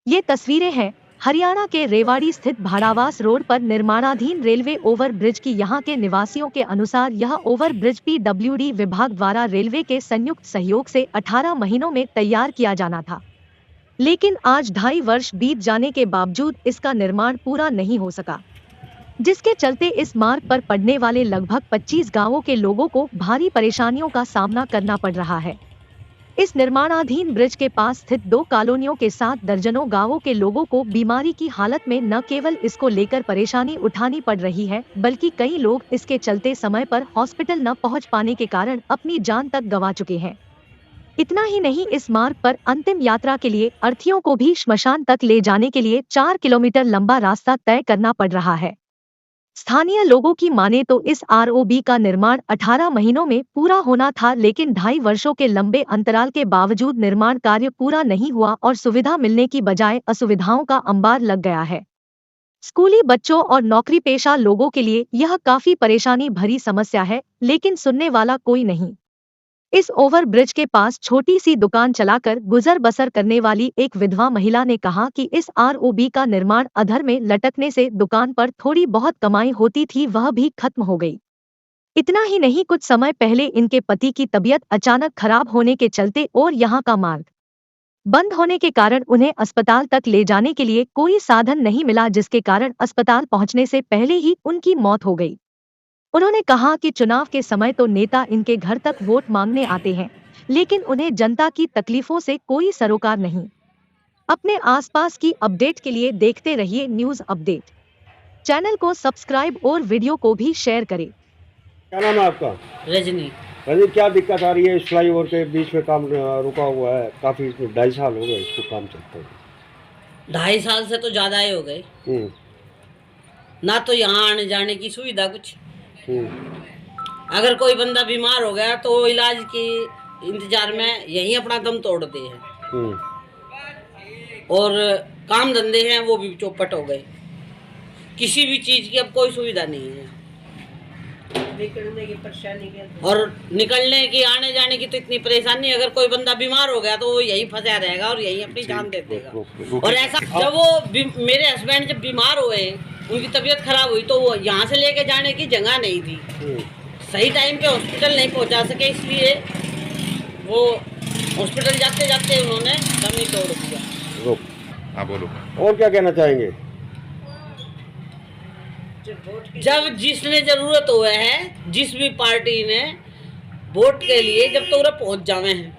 ये तस्वीरें हैं हरियाणा के रेवाड़ी स्थित भाड़ावास रोड पर निर्माणाधीन रेलवे ओवर ब्रिज की। यहाँ के निवासियों के अनुसार यह ओवर ब्रिज PWD विभाग द्वारा रेलवे के संयुक्त सहयोग से 18 महीनों में तैयार किया जाना था, लेकिन आज 2.5 वर्ष बीत जाने के बावजूद इसका निर्माण पूरा नहीं हो सका, जिसके चलते इस मार्ग पर पड़ने वाले लगभग 25 गांवों के लोगों को भारी परेशानियों का सामना करना पड़ रहा है। इस निर्माणाधीन ब्रिज के पास स्थित 2 कॉलोनियों के साथ दर्जनों गांवों के लोगों को बीमारी की हालत में न केवल इसको लेकर परेशानी उठानी पड़ रही है, बल्कि कई लोग इसके चलते समय पर हॉस्पिटल न पहुंच पाने के कारण अपनी जान तक गंवा चुके हैं। इतना ही नहीं, इस मार्ग पर अंतिम यात्रा के लिए अर्थीयों को भी श्मशान तक ले जाने के लिए 4 किलोमीटर लंबा रास्ता तय करना पड़ रहा है। स्थानीय लोगों की माने तो इस ROB का निर्माण 18 महीनों में पूरा होना था, लेकिन 2.5 वर्षों के लंबे अंतराल के बावजूद निर्माण कार्य पूरा नहीं हुआ और सुविधा मिलने की बजाय असुविधाओं का अंबार लग गया है। स्कूली बच्चों और नौकरी पेशा लोगों के लिए यह काफी परेशानी भरी समस्या है, लेकिन सुनने वाला कोई नहीं। इस ओवर ब्रिज के पास छोटी सी दुकान चलाकर गुजर बसर करने वाली एक विधवा महिला ने कहा कि इस ROB का निर्माण अधर में लटकने से दुकान पर थोड़ी बहुत कमाई होती थी, वह भी खत्म हो गई। इतना ही नहीं, कुछ समय पहले इनके पति की तबीयत अचानक खराब होने के चलते और यहाँ का मार्ग बंद होने के कारण उन्हें अस्पताल तक ले जाने के लिए कोई साधन नहीं मिला, जिसके कारण अस्पताल पहुंचने से पहले ही उनकी मौत हो गई। उन्होंने कहा कि चुनाव के समय तो नेता इनके घर तक वोट मांगने आते हैं, लेकिन उन्हें जनता की तकलीफों से कोई सरोकार नहीं। अपने आसपास की अपडेट के लिए देखते रहिए न्यूज़ अपडेट। चैनल को सब्सक्राइब और वीडियो को भी शेयर करें। क्या नाम है आपका? रजनी। रजनी, क्या दिक्कत आ रही है? इस फ्लाईओवर के बीच में काम रुका हुआ है काफी, 2.5 साल हो गए इसको काम चलते हुए। 2.5 साल से तो ज्यादा ही हो गए। ना तो यहाँ आने जाने की सुविधा कुछ। अगर कोई बंदा बीमार हो गया तो इलाज के इंतजार में यहीं अपना दम तोड़ते हैं और काम धंधे हैं वो भी चौपट हो गए। किसी भी चीज की अब कोई सुविधा नहीं है। निकलने की परेशानी और निकलने की आने जाने की तो इतनी परेशानी। अगर कोई बंदा बीमार हो गया तो वो यहीं फंसा रहेगा और यहीं अपनी जान दे देगा। और ऐसा जब वो मेरे हस्बैंड जब बीमार हुए, उनकी तबीयत खराब हुई, तो वो यहाँ से लेके जाने की जगह नहीं थी, सही टाइम पे हॉस्पिटल नहीं पहुँचा सके, इसलिए वो हॉस्पिटल जाते जाते उन्होंने दम ही तोड़ दिया। हाँ बोलो, और क्या कहना चाहेंगे? जब जिसने जरूरत हुआ है, जिस भी पार्टी ने वोट के लिए, जब तो पहुंच जावे हैं,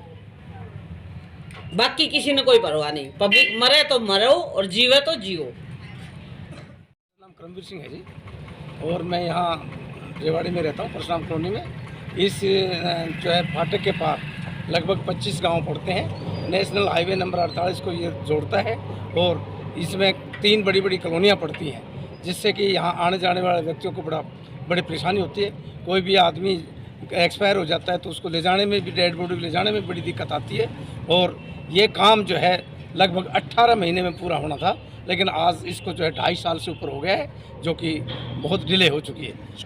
बाकी किसी ने कोई परवाह नहीं। पब्लिक मरे तो मरो और जीवे तो जियो। नाम करमवीर सिंह है जी, और मैं यहाँ रेवाड़ी में रहता हूँ, परशुराम कॉलोनी में। इस जो है फाटक के पार लगभग 25 गांव पड़ते हैं। नेशनल हाईवे नंबर 48 को ये जोड़ता है और इसमें 3 बड़ी बड़ी कॉलोनियाँ पड़ती हैं, जिससे कि यहाँ आने जाने वाले व्यक्तियों को बड़ी परेशानी होती है। कोई भी आदमी एक्सपायर हो जाता है तो उसको ले जाने में भी, डेड बॉडी ले जाने में बड़ी दिक्कत आती है। और ये काम जो है लगभग 18 महीने में पूरा होना था, लेकिन आज इसको जो है 2.5 साल से ऊपर हो गया है, जो कि बहुत डिले हो चुकी है।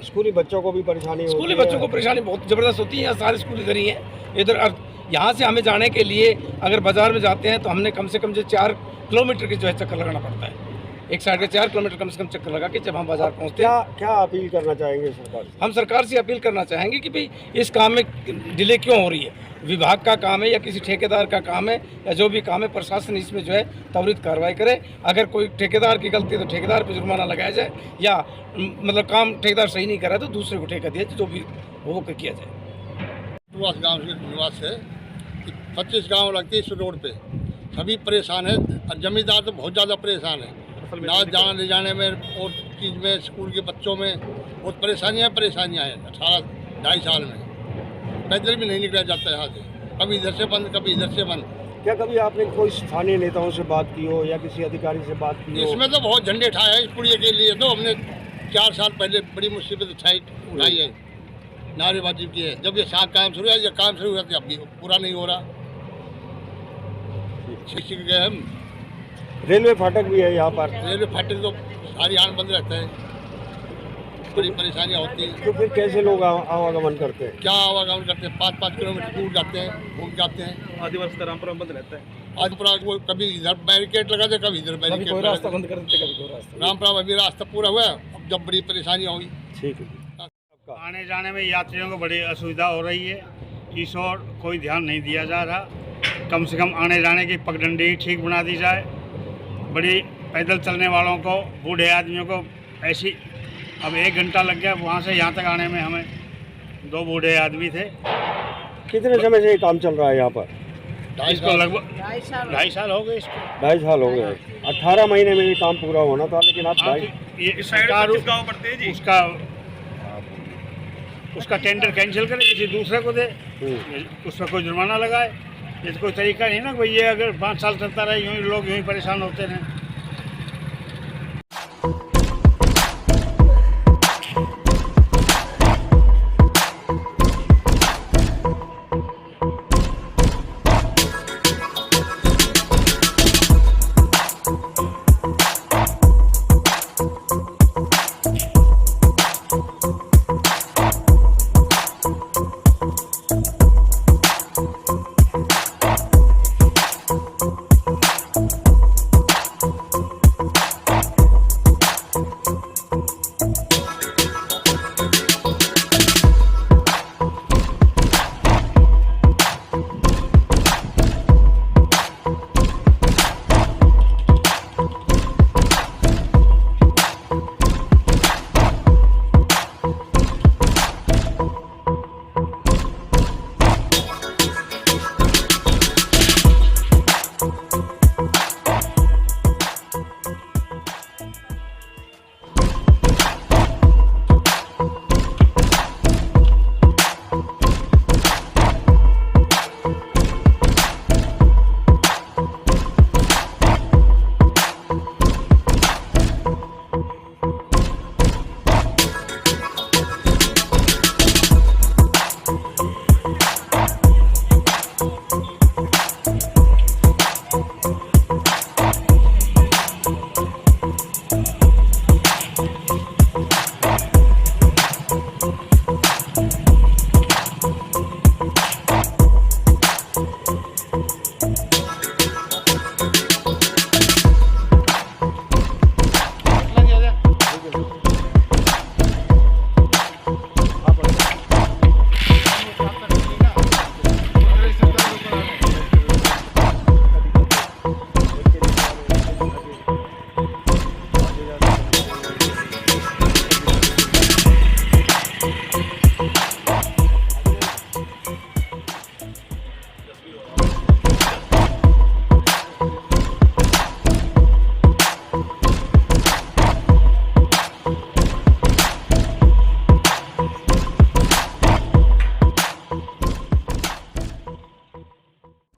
स्कूली बच्चों को भी परेशानी होती है। स्कूली बच्चों को परेशानी बहुत ज़बरदस्त होती है। यहाँ सारे स्कूल इधर ही हैं। इधर यहाँ से हमें जाने के लिए अगर बाज़ार में जाते हैं तो हमने कम से कम जो 4 किलोमीटर की जो है चक्कर लगाना पड़ता है। एक साइड के 4 किलोमीटर कम से कम चक्कर लगा के जब हम बाजार पहुंचते हैं। क्या अपील करना चाहेंगे सरकार से? हम सरकार से अपील करना चाहेंगे कि भाई इस काम में डिले क्यों हो रही है। विभाग का काम है या किसी ठेकेदार का काम है या जो भी काम है, प्रशासन इसमें जो है त्वरित कार्रवाई करे। अगर कोई ठेकेदार की गलती है तो ठेकेदार पर जुर्माना लगाया जाए, या मतलब काम ठेकेदार सही नहीं कर रहा तो दूसरे को ठेका दिया जाए, जो भी वो किया जाए। गाँव के निवास है, 25 गाँव लगती है इस रोड पे, सभी परेशान है। जमींदार तो बहुत ज़्यादा परेशान है, ना जाने ले जाने में और चीज़ में, स्कूल के बच्चों में बहुत परेशानियाँ हैं। 2.5 साल में पैदल भी नहीं निकला जाता है यहाँ से, कभी इधर से बंद कभी इधर से बंद। क्या कभी आपने कोई स्थानीय नेताओं से बात की हो या किसी अधिकारी से बात की हो? इसमें तो बहुत झंडे उठाए हैं इस पुलिया के लिए। तो हमने 4 साल पहले बड़ी मुसीबत उठाई है, नारेबाजी की है। जब ये काम शुरू है, ये काम शुरू हुआ तो अभी पूरा नहीं हो रहा। सीख गए हम। रेलवे फाटक भी है यहाँ पर। रेलवे फाटक तो सारी आन बंद रहता है, बड़ी परेशानियाँ होती हैं। तो फिर कैसे लोग आवागमन करते हैं? क्या आवागमन करते हैं? 5-5 किलोमीटर दूर जाते हैं, घूम जाते हैं। आदिवासी रामपुरा बंद रहता है। आज पूरा वो कभी इधर बैरिकेड लगा दे, कभी इधर कभी बैरिकेड कोई लगा रास्ता दे। बंद कर देते, कभी कोई रास्ता। रामपुरा अभी रास्ता पूरा हुआ है, अब जब बड़ी परेशानी होगी। ठीक है। आने जाने में यात्रियों को बड़ी असुविधा हो रही है, इस ओर कोई ध्यान नहीं दिया जा रहा। कम से कम आने जाने की पगडंडी ठीक बना दी जाए। बड़ी पैदल चलने वालों को, बूढ़े आदमियों को ऐसी, अब 1 घंटा लग गया वहाँ से यहाँ तक आने में। हमें 2 बूढ़े आदमी थे। कितने समय से ये काम चल रहा है यहाँ पर? इसको लगभग 2.5 साल हो गए इसको। 2.5 साल हो गए। 18 महीने में ये काम पूरा होना था, लेकिन आप हाँ, ये सरकार उसका टेंडर कैंसिल करे, किसी दूसरे को दे, उस पर कोई जुर्माना लगाए। ये तो कोई तरीका नहीं ना भाई। ये अगर 5 साल चलता रहे यूँ ही लोग यूँ ही परेशान होते रहें।